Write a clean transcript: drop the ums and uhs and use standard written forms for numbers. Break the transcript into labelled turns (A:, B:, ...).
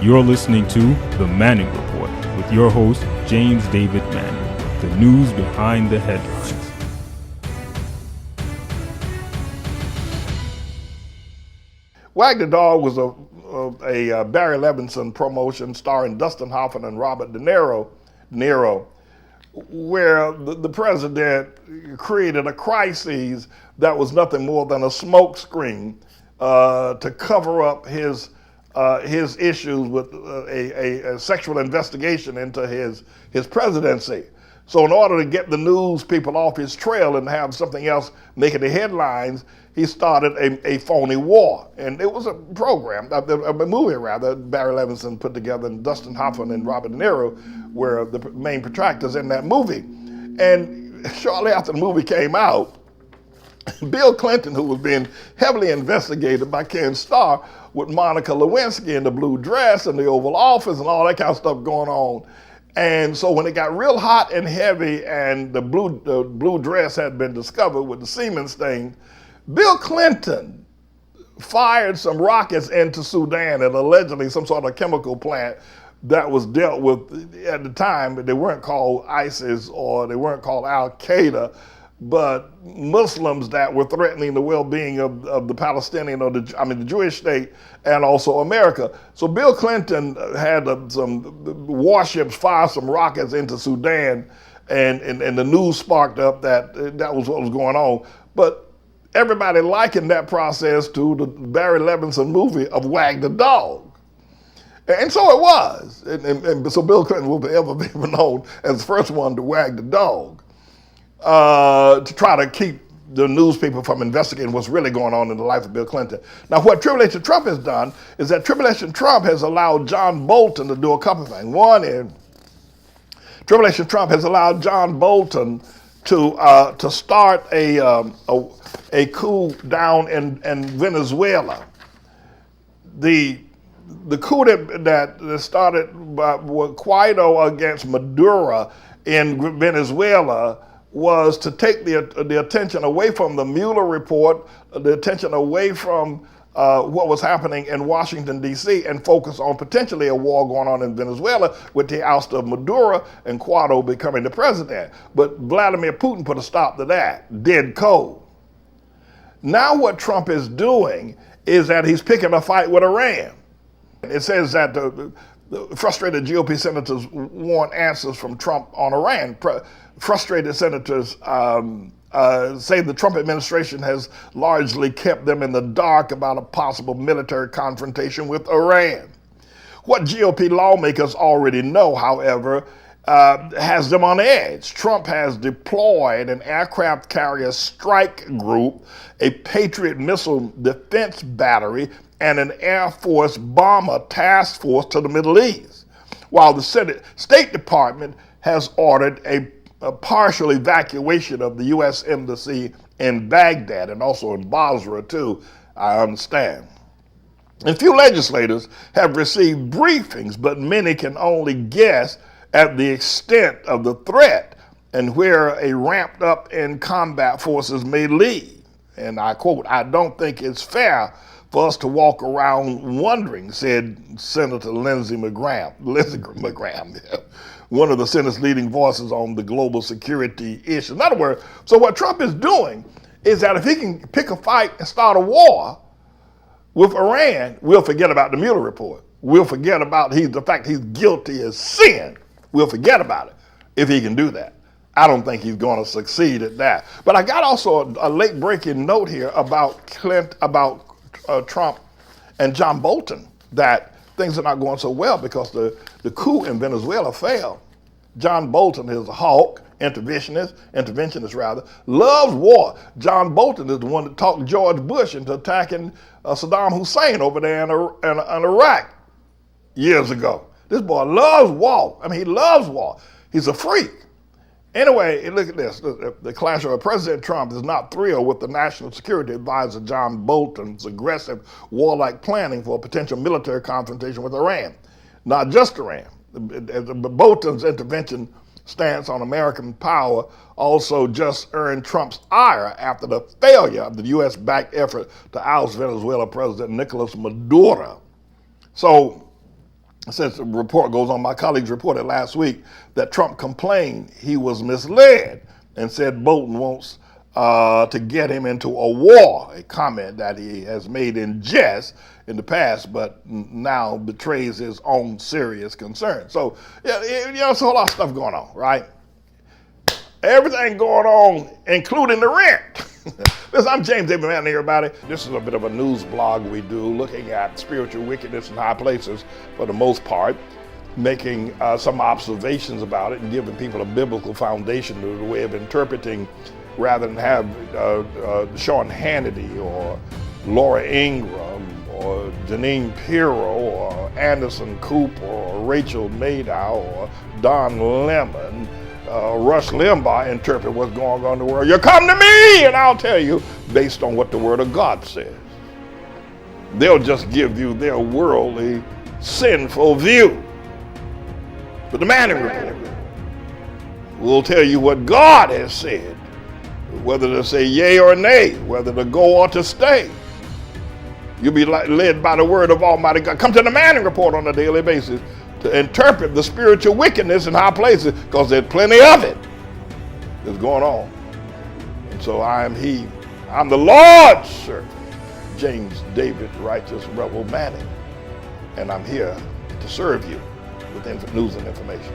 A: You're listening to The Manning Report with your host, James David Manning. The news behind the headlines.
B: Wag the Dog was a Barry Levinson promotion starring Dustin Hoffman and Robert De Niro, where the president created a crisis that was nothing more than a smokescreen to cover up his issues with a sexual investigation into his presidency. So in order to get the news people off his trail and have something else making the headlines, he started a phony war. And it was a program, a movie rather, Barry Levinson put together, and Dustin Hoffman and Robert De Niro were the main protractors in that movie. And shortly after the movie came out, Bill Clinton, who was being heavily investigated by Ken Starr with Monica Lewinsky in the blue dress and the Oval Office and all that kind of stuff going on. And so when it got real hot and heavy and the blue dress had been discovered with the semen stain, Bill Clinton fired some rockets into Sudan at allegedly some sort of chemical plant that was dealt with at the time. They weren't called ISIS or they weren't called Al-Qaeda, but Muslims that were threatening the well-being of the Palestinian or the Jewish state and also America. So Bill Clinton had some warships fire some rockets into Sudan, and the news sparked up that was what was going on. But everybody likened that process to the Barry Levinson movie of Wag the Dog. And so it was. And so Bill Clinton will forever be known as the first one to wag the dog. To try to keep the news people from investigating what's really going on in the life of Bill Clinton. Now, what Tribulation Trump has done is that Tribulation Trump has allowed John Bolton to do a couple of things. One is, Tribulation Trump has allowed John Bolton to start a coup down in Venezuela. The coup that started with Guaido against Maduro in Venezuela was to take the attention away from the Mueller report, the attention away from what was happening in Washington, D.C., and focus on potentially a war going on in Venezuela with the ouster of Maduro and Guaido becoming the president. But Vladimir Putin put a stop to that, dead cold. Now what Trump is doing is that he's picking a fight with Iran. It says that the frustrated GOP senators want answers from Trump on Iran. Frustrated senators say the Trump administration has largely kept them in the dark about a possible military confrontation with Iran. What GOP lawmakers already know, however, has them on edge. Trump has deployed an aircraft carrier strike group, a Patriot missile defense battery, and an Air Force bomber task force to the Middle East, while the State Department has ordered a partial evacuation of the U.S. Embassy in Baghdad and also in Basra too, I understand. And few legislators have received briefings, but many can only guess at the extent of the threat and where a ramped up in combat forces may lead. And I quote, "I don't think it's fair for us to walk around wondering," said Senator Lindsey Graham, one of the Senate's leading voices on the global security issue. In other words, so what Trump is doing is that if he can pick a fight and start a war with Iran, we'll forget about the Mueller report. We'll forget about the fact he's guilty as sin. We'll forget about it if he can do that. I don't think he's going to succeed at that. But I got also a late breaking note here about Trump and John Bolton, that things are not going so well because the coup in Venezuela failed. John Bolton is a hawk, interventionist rather, loves war. John Bolton is the one that talked George Bush into attacking Saddam Hussein over there in Iraq years ago. This boy loves war. I mean, he loves war. He's a freak. Anyway, look at this. The clash of President Trump is not thrilled with the National Security Advisor John Bolton's aggressive warlike planning for a potential military confrontation with Iran. Not just Iran. Bolton's intervention stance on American power also just earned Trump's ire after the failure of the U.S.-backed effort to oust Venezuela President Nicolas Maduro. So Since the report goes on, my colleagues reported last week that Trump complained he was misled and said Bolton wants to get him into a war, a comment that he has made in jest in the past, but now betrays his own serious concern. So, yeah, there's a whole lot of stuff going on, right? Everything going on, including the rent. Listen, I'm James David Manning, everybody. This is a bit of a news blog we do, looking at spiritual wickedness in high places for the most part, making some observations about it and giving people a biblical foundation to the way of interpreting, rather than have Sean Hannity or Laura Ingraham or Janine Pirro or Anderson Cooper or Rachel Maddow or Don Lemon, Rush Limbaugh interpret what's going on in the world. You come to me and I'll tell you based on what the Word of God says. They'll just give you their worldly, sinful view. But the Manning Report will tell you what God has said, whether to say yea or nay, whether to go or to stay. You'll be led by the word of Almighty God. Come to the Manning Report on a daily basis to interpret the spiritual wickedness in high places, because there's plenty of it that's going on. And so I'm the Lord's servant, James David Righteous Rebel Manning, and I'm here to serve you with news and information.